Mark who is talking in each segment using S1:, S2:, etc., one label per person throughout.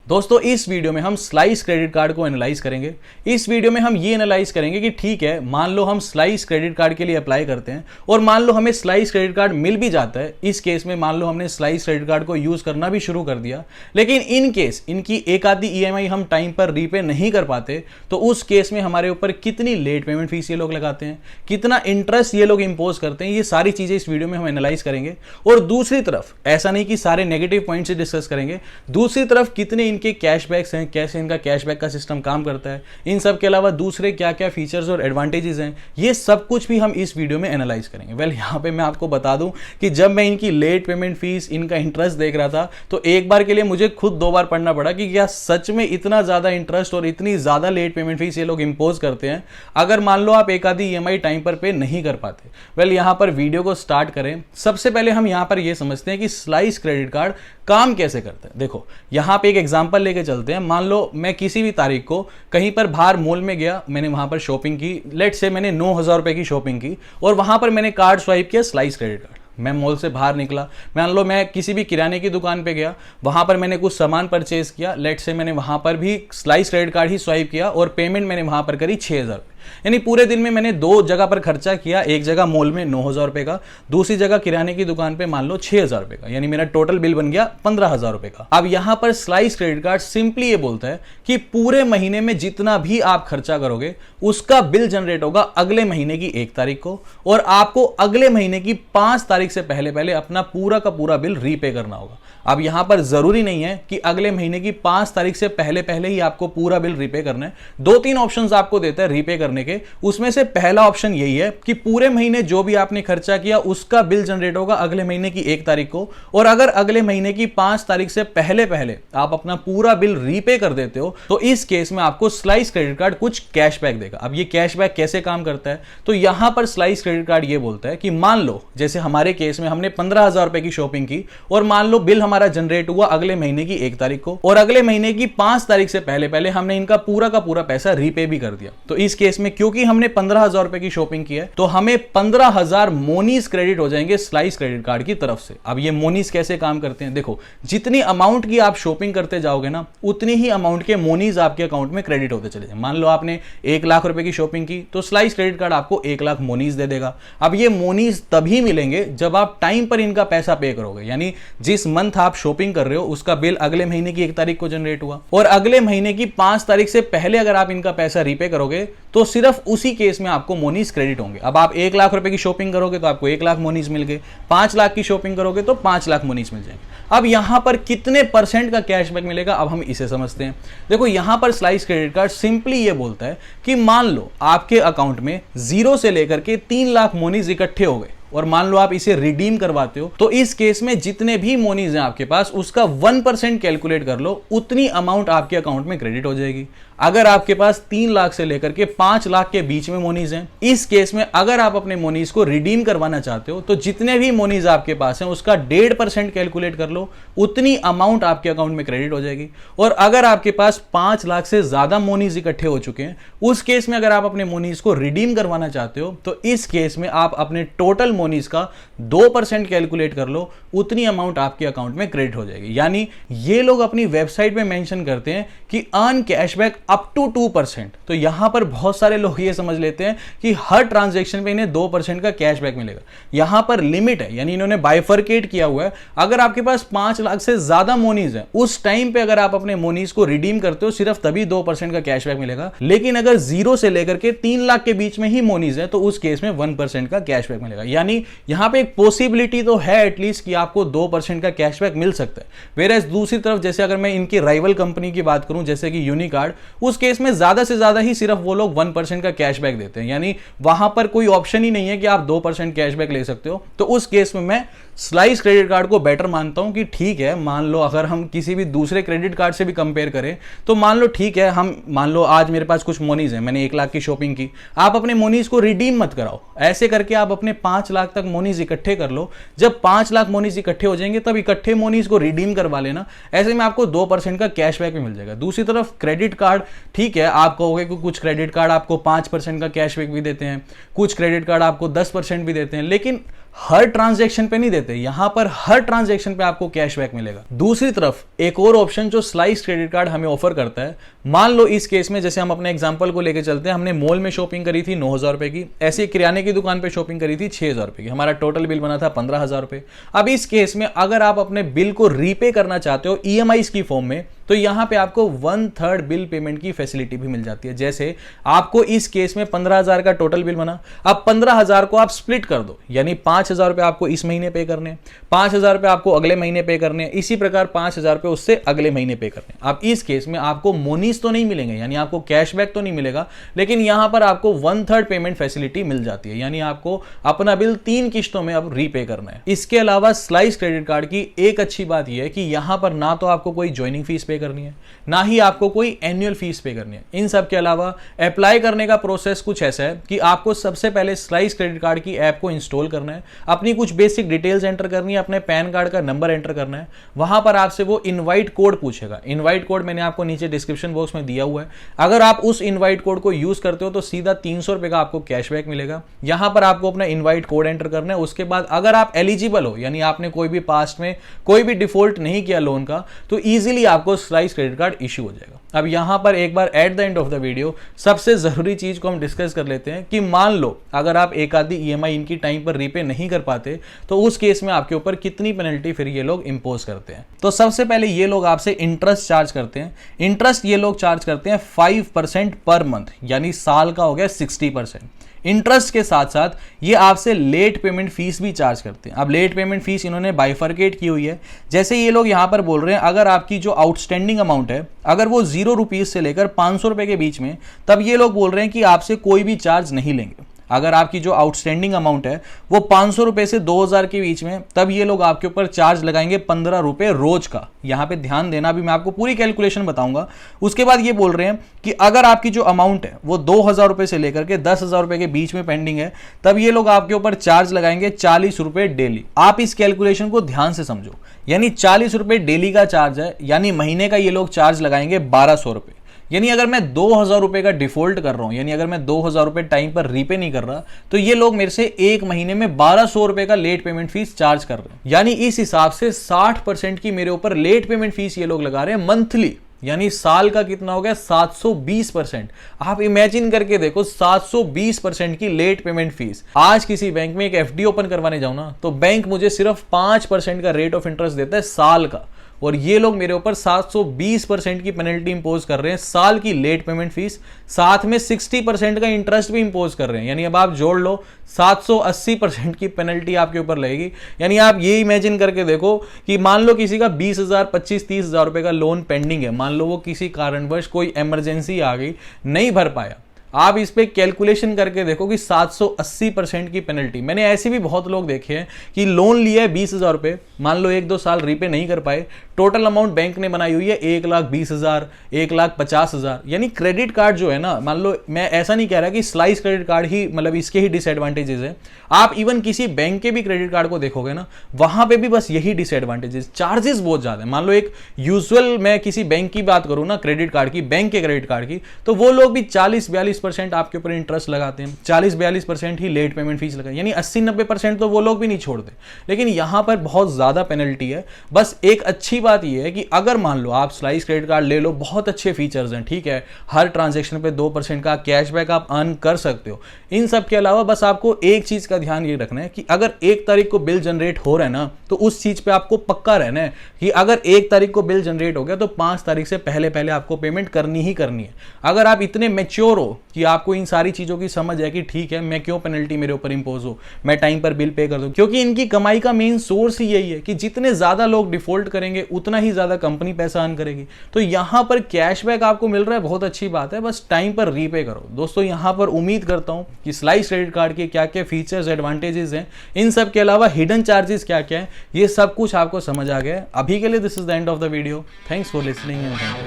S1: दोस्तों इस वीडियो में हम स्लाइस क्रेडिट कार्ड को एनालाइज करेंगे। इस वीडियो में हम ये एनालाइज करेंगे कि ठीक है, मान लो हम स्लाइस क्रेडिट कार्ड के लिए अप्लाई करते हैं और मान लो हमें स्लाइस क्रेडिट कार्ड मिल भी जाता है। इस केस में मान लो हमने स्लाइस क्रेडिट कार्ड को यूज करना भी शुरू कर दिया, लेकिन इन केस इनकी एक आधी ईएमआई हम टाइम पर रीपे नहीं कर पाते, तो उस केस में हमारे ऊपर कितनी लेट पेमेंट फीस ये लोग लगाते हैं, कितना इंटरेस्ट ये लोग इंपोज करते हैं, ये सारी चीजें इस वीडियो में हम एनालाइज करेंगे। और दूसरी तरफ ऐसा नहीं कि सारे नेगेटिव पॉइंट से डिस्कस करेंगे, दूसरी तरफ कितने इनके कैशबैक्स हैं, कैसे इनका कैशबैक का सिस्टम काम करता है, इन सब के अलावा दूसरे क्या क्या फीचर्स और एडवांटेजेस हैं, ये सब कुछ भी हम इस वीडियो में एनालाइज करेंगे। वेल यहाँ पे मैं आपको बता दूं कि जब मैं इनकी लेट पेमेंट फीस, इनका इंटरेस्ट देख रहा था, तो एक बार के लिए मुझे खुद 2 बार पढ़ना पड़ा कि क्या सच में इतना ज्यादा इंटरेस्ट और इतनी ज्यादा लेट पेमेंट फीस ये लोग इंपोज करते हैं अगर मान लो आप एक आधी ईएमआई टाइम पर पे नहीं कर पाते। वेल यहाँ पर वीडियो को स्टार्ट करें, सबसे पहले हम यहाँ पर ये समझते हैं कि स्लाइस क्रेडिट कार्ड काम कैसे करता है। देखो यहाँ पे एक एग्जांपल लेके चलते हैं। मान लो मैं किसी भी तारीख को कहीं पर बाहर मॉल में गया, मैंने वहां पर शॉपिंग की, लेट से मैंने 9,000 रुपए की शॉपिंग की और वहां पर मैंने कार्ड स्वाइप किया, स्लाइस क्रेडिट कार्ड। मैं मॉल से बाहर निकला, मान लो मैं किसी भी किराने की दुकान पे गया, वहां पर मैंने कुछ सामान परचेज किया, लेट से मैंने वहां पर भी स्लाइस क्रेडिट कार्ड ही स्वाइप किया और पेमेंट मैंने वहां पर करी 6,000। यानी पूरे दिन में मैंने 2 जगह पर खर्चा किया, एक जगह मॉल में 9,000 रुपए का, दूसरी जगह किराने की दुकान पे मान लो 6,000 रुपए का, यानी मेरा टोटल बिल बन गया 15,000 रुपए का। अब यहां पर स्लाइस क्रेडिट कार्ड सिंपली ये बोलता है कि पूरे महीने में जितना भी आप खर्चा करोगे उसका बिल जनरेट होगा अगले महीने की 1 तारीख को, और आपको अगले महीने की 5 तारीख से पहले पहले अपना पूरा का पूरा बिल रीपे करना होगा। अब यहां पर जरूरी नहीं है कि अगले महीने की 5 तारीख से पहले पहले ही आपको पूरा बिल रीपे करना है। 2-3 ऑप्शंस आपको देता है रीपे करने के, उसमें से पहला ऑप्शन यही है कि पूरे महीने जो भी आपने खर्चा किया उसका बिल जनरेट होगा अगले महीने की 1 तारीख को, और अगर अगले महीने की 5 तारीख से पहले पहले आप अपना पूरा बिल रीपे कर देते हो तो इस केस में आपको स्लाइस क्रेडिट कार्ड कुछ कैशबैक देगा। अब ये कैशबैक कैसे काम करता है, तो यहां पर स्लाइस क्रेडिट कार्ड ये बोलता है कि मान लो जैसे हमारे केस में हमने 15,000 रुपए की शॉपिंग की और मान लो बिल हमारा जनरेट हुआ अगले महीने की 1 तारीख को, और अगले महीने की 5 तारीख से पहले पहले हमने इनका पूरा का पूरा पैसा रीपे भी कर दिया। तो इस केस में क्योंकि हमने 15,000 रुपए की शॉपिंग की है तो हमें 15,000 मोनीज क्रेडिट हो जाएंगे स्लाइस क्रेडिट कार्ड की तरफ से। अब ये मोनीज कैसे काम करते हैं, देखो जितनी अमाउंट की आप शॉपिंग करते जाओगे ना, उतनी ही अमाउंट के मोनीज आपके अकाउंट में क्रेडिट होते चले जाएंगे। मान लो आपने 1 लाख रुपए की शॉपिंग की तो स्लाइस क्रेडिट कार्ड आपको 1 लाख मोनीज दे देगा। अब ये मोनीज तभी मिलेंगे जब आप टाइम पर इनका पैसा पे करोगे, यानी जिस मंथ आप शॉपिंग कर रहे हो उसका बिल अगले महीने की 1 तारीख को जनरेट हुआ और अगले महीने की 5 तारीख से पहले अगर आप इनका पैसा रीपे करोगे तो सिर्फ उसी केस में आपको मोनीज क्रेडिट होंगे। अब आप 1 लाख रुपए की शॉपिंग करोगे तो आपको 1 लाख मोनीज मिल गए, 5 लाख की शॉपिंग करोगे तो 5 लाख मोनीज मिल जाएंगे। अब यहां पर कितने % का कैशबैक मिलेगा, अब हम इसे समझते हैं। देखो यहां पर स्लाइस क्रेडिट कार्ड सिंपली ये बोलता है कि मान लो आपके अकाउंट में 0 से लेकर के 3 लाख मोनीज इकट्ठे हो गए और मान लो आप इसे रिडीम करवाते हो, तो इस केस में जितने भी मोनीज हैं आपके पास उसका 1% कैलकुलेट कर लो, उतनी अमाउंट आपके अकाउंट में क्रेडिट हो जाएगी। अगर आपके पास 3 लाख से लेकर के 5 लाख के बीच में मोनीज हैं, इस केस में अगर आप अपने मोनीज को रिडीम करवाना चाहते हो तो जितने भी मोनीज आपके पास हैं उसका 1.5% कैलकुलेट कर लो, उतनी अमाउंट आपके अकाउंट में क्रेडिट हो जाएगी। और अगर आपके पास 5 लाख से ज्यादा मोनीज इकट्ठे हो चुके हैं, उस केस में अगर आप अपने मोनीज को रिडीम करवाना चाहते हो तो इस केस में आप अपने टोटल मोनीज का 2% कैलकुलेट कर लो, उतनी अमाउंट आपके अकाउंट में क्रेडिट हो जाएगी। यानी ये लोग अपनी वेबसाइट पे मेंशन करते हैं कि अर्न कैशबैक अप टू 2%। तो यहां पर बहुत सारे लोग ये समझ लेते हैं कि हर ट्रांजैक्शन पे इन्हें 2% का कैशबैक मिलेगा। यहां पर लिमिट है, यानी इन्होंने बाइफरकेट किया हुआ है। अगर आपके पास 5 लाख से ज्यादा मोनीज है, उस टाइम पे अगर आप अपने मोनीज को रिडीम करते हो सिर्फ तभी 2% का कैशबैक मिलेगा। लेकिन अगर 0 से लेकर के 3 लाख के बीच में ही मोनीज है तो उस केस में 1% का कैशबैक मिलेगा। यानी यहां पे एक पॉसिबिलिटी तो है एटलीस्ट कि आपको 2% का कैशबैक मिल सकता है। वेयर दूसरी तरफ जैसे अगर मैं इनकी राइवल कंपनी की बात करूं जैसे कि यूनिकार्ड, उस केस में ज्यादा से ज्यादा ही सिर्फ वो लोग 1% का कैशबैक देते हैं, यानी वहां पर कोई ऑप्शन ही नहीं है कि आप 2% कैशबैक ले सकते हो। तो उस केस में मैं स्लाइस क्रेडिट कार्ड को बेटर मानता हूं कि ठीक है, मान लो अगर हम किसी भी दूसरे क्रेडिट कार्ड से भी कंपेयर करें तो मान लो ठीक है, हम मान लो आज मेरे पास कुछ मोनीज है, मैंने 1 लाख की शॉपिंग की, आप अपने मोनीज को रिडीम मत कराओ, ऐसे करके आप अपने 5 लाख तक मोनीज इकट्ठे कर लो। जब 5 लाख मोनीज इकट्ठे हो जाएंगे तब इकट्ठे मोनीज को रिडीम करवा लेना, ऐसे में आपको 2% का कैशबैक भी मिल जाएगा। दूसरी तरफ क्रेडिट कार्ड, ठीक है, आप कहोगे कि कुछ क्रेडिट कार्ड आपको 5% का कैशबैक भी देते हैं, कुछ क्रेडिट कार्ड आपको 10% भी देते हैं, लेकिन हर ट्रांजैक्शन पे नहीं देते, यहां पर हर ट्रांजैक्शन पे आपको कैशबैक मिलेगा। दूसरी तरफ एक और ऑप्शन जो स्लाइस क्रेडिट कार्ड हमें ऑफर करता है, मान लो इस केस में जैसे हम अपने एग्जांपल को लेके चलते हैं, हमने मॉल में शॉपिंग करी थी 9,000 रुपए की, ऐसे किराने की दुकान पे शॉपिंग करी थी 6,000 रुपए की, हमारा टोटल बिल बना था 15,000 रुपए। अब इस केस में अगर आप अपने बिल को रीपे करना चाहते हो ईएमआईज की फॉर्म में, तो यहां पे आपको 1/3 बिल पेमेंट की फैसिलिटी भी मिल जाती है। जैसे आपको इस केस में 15,000 का टोटल बिल बना, अब 15,000 को आप स्प्लिट कर दो, यानी 5,000 रुपए आपको इस महीने पे करने, 5,000 रुपए आपको अगले महीने पे करने, इसी प्रकार 5,000 रुपए उससे अगले महीने पे करने। अब इस केस में आपको मोनीस तो नहीं मिलेंगे, यानी आपको कैशबैक तो नहीं मिलेगा, लेकिन यहां पर आपको 1/3 पेमेंट फैसिलिटी मिल जाती है, यानी आपको अपना बिल 3 किश्तों में अब रीपे करना है। इसके अलावा स्लाइस क्रेडिट कार्ड की एक अच्छी बात यह है कि यहां पर ना तो आपको कोई ज्वाइनिंग फीस पे करनी है, ना ही आपको कोई एनुअल फीस पे करनी है। इन सब के अलावा अप्लाई करने का प्रोसेस कुछ ऐसा है कि आपको सबसे पहले स्लाइस क्रेडिट कार्ड की ऐप को इंस्टॉल करना है, अपनी कुछ बेसिक डिटेल्स एंटर करनी है, अपने पैन कार्ड का नंबर एंटर करना है, वहां पर आपसे वो इनवाइट कोड पूछेगा। इनवाइट कोड मैंने आपको नीचे डिस्क्रिप्शन बॉक्स में दिया हुआ है, अगर आप उस इनवाइट कोड को यूज करते हो तो सीधा 300 रुपए का आपको कैशबैक मिलेगा। यहां पर आपको अपना इनवाइट कोड एंटर करना है, उसके बाद अगर आप एलिजिबल हो, यानी आपने कोई भी पास्ट में कोई भी डिफॉल्ट नहीं किया लोन का, तो इजीली आपको स्लाइस क्रेडिट कार्ड इश्यू हो जाएगा। अब यहां पर एक बार at the end of the video सबसे जरूरी चीज को हम डिस्कस कर लेते हैं कि मान लो अगर आप एक आधी ईएमआई इनकी टाइम पर रीपे नहीं कर पाते, तो उस केस में आपके ऊपर कितनी पेनल्टी फिर ये लोग इंपोज करते हैं। तो सबसे पहले ये लोग आपसे इंटरेस्ट चार्ज करते हैं। इंटरेस्ट ये लोग चार्ज करते हैं 5% पर मंथ, यानी साल का हो गया 60%। इंटरेस्ट के साथ साथ ये आपसे लेट पेमेंट फीस भी चार्ज करते हैं। अब लेट पेमेंट फीस इन्होंने बाइफरकेट की हुई है, जैसे ये लोग यहां पर बोल रहे हैं अगर आपकी जो आउटस्टैंडिंग अमाउंट है अगर वो 0 रुपीज से लेकर 500 रुपए के बीच में, तब ये लोग बोल रहे हैं कि आपसे कोई भी चार्ज नहीं लेंगे। अगर आपकी जो आउटस्टैंडिंग अमाउंट है वो 500 रुपए से 2,000 के बीच में, तब ये लोग आपके ऊपर चार्ज लगाएंगे 15 रुपए रोज का। यहां पे ध्यान देना, अभी मैं आपको पूरी कैलकुलेशन बताऊंगा। उसके बाद ये बोल रहे हैं कि अगर आपकी जो अमाउंट है वो 2,000 रुपए से लेकर के 10,000 रुपए के बीच में पेंडिंग है, तब ये लोग आपके ऊपर चार्ज लगाएंगे 40 रुपए डेली। आप इस कैलकुलेशन को ध्यान से समझो, यानी 40 रुपए डेली का चार्ज है, यानी महीने का ये लोग चार्ज लगाएंगे 1,200 रुपए। यानी अगर मैं 2,000 रुपए का डिफॉल्ट कर रहा हूं, यानी अगर मैं 2,000 रुपए टाइम पर रीपे नहीं कर रहा, तो ये लोग मेरे से एक महीने में 1,200 रुपए का लेट पेमेंट फीस चार्ज कर रहे हैं। यानी इस हिसाब से 60% की मेरे ऊपर लेट पेमेंट फीस ये लोग लगा रहे हैं मंथली। यानी साल का कितना हो गया 720%। आप इमेजिन करके देखो 720% की लेट पेमेंट फीस। आज किसी बैंक में एक एफडी ओपन करवाने जाऊं ना, तो बैंक मुझे सिर्फ 5% का रेट ऑफ इंटरेस्ट देता है साल का, और ये लोग मेरे ऊपर 720% की पेनल्टी इंपोज कर रहे हैं साल की लेट पेमेंट फीस, साथ में 60% का इंटरेस्ट भी इंपोज कर रहे हैं। यानी अब आप जोड़ लो 780% की पेनल्टी आपके ऊपर लगेगी। यानी आप ये इमेजिन करके देखो कि मान लो किसी का 20,000, 25,000, 30,000 रुपए का लोन पेंडिंग है, मान लो वो किसी कारणवश कोई इमरजेंसी आ गई, नहीं भर पाया, आप इस पे कैलकुलेशन करके देखो कि 780% की पेनल्टी। मैंने ऐसे भी बहुत लोग देखे हैं कि लोन लिया है 20,000 रुपए, मान लो 1-2 साल रीपे नहीं कर पाए, टोटल अमाउंट बैंक ने बनाई हुई है 1,20,000, 1,50,000। यानी क्रेडिट कार्ड जो है ना, मान लो मैं ऐसा नहीं कह रहा कि स्लाइस क्रेडिट कार्ड ही मतलब इसके ही डिसएडवांटेजेस है, आप इवन किसी बैंक के भी क्रेडिट कार्ड को देखोगे ना, वहां पे भी बस यही डिसएडवांटेजेस, चार्जेस बहुत ज्यादा है। मान लो एक यूजुअल मैं किसी बैंक की बात करूं ना, क्रेडिट कार्ड की, बैंक के क्रेडिट कार्ड की, तो वो लोग भी 40-42% आपके ऊपर इंटरेस्ट लगाते हैं, 40-42% ही लेट पेमेंट फीस लगाए, यानी 80-90% तो वो लोग भी नहीं छोड़ते। लेकिन यहां पर बहुत ज्यादा पेनल्टी है। बस एक अच्छी बात यह है कि अगर मान लो आप स्लाइस क्रेडिट कार्ड ले लो, बहुत अच्छे फीचर्स हैं, ठीक है, हर ट्रांजैक्शन पे 2% का कैशबैक आप अर्न कर सकते हो। इन सब के अलावा बस आपको एक चीज का ध्यान ये रखना है कि अगर 1 तारीख को बिल जनरेट हो रहा है ना, तो उस चीज पे आपको पक्का रहना है कि अगर 1 तारीख को बिल जनरेट हो गया तो 5 तारीख से पहले पहले आपको पेमेंट करनी ही करनी है। अगर आप इतने मैच्योर हो कि आपको इन सारी चीजों की समझ है कि ठीक है, मैं क्यों पेनल्टी मेरे ऊपर इंपोज हो, मैं टाइम पर बिल पे कर दूं, क्योंकि इनकी कमाई का मेन सोर्स ही यही है कि जितने ज्यादा लोग डिफॉल्ट करेंगे उतना ही ज्यादा कंपनी पैसा अर्न करेगी। तो यहां पर कैशबैक आपको मिल रहा है, बहुत अच्छी बात है, बस टाइम पर रीपे करो। दोस्तों यहां पर उम्मीद करता हूं कि स्लाइस क्रेडिट कार्ड के क्या क्या फीचर्स, एडवांटेजेस हैं, इन सब के अलावा हिडन चार्जेस क्या क्या है, ये सब कुछ आपको समझ आ गया। अभी के लिए this is the end of the video. Thanks for listening and thank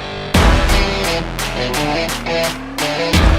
S1: you.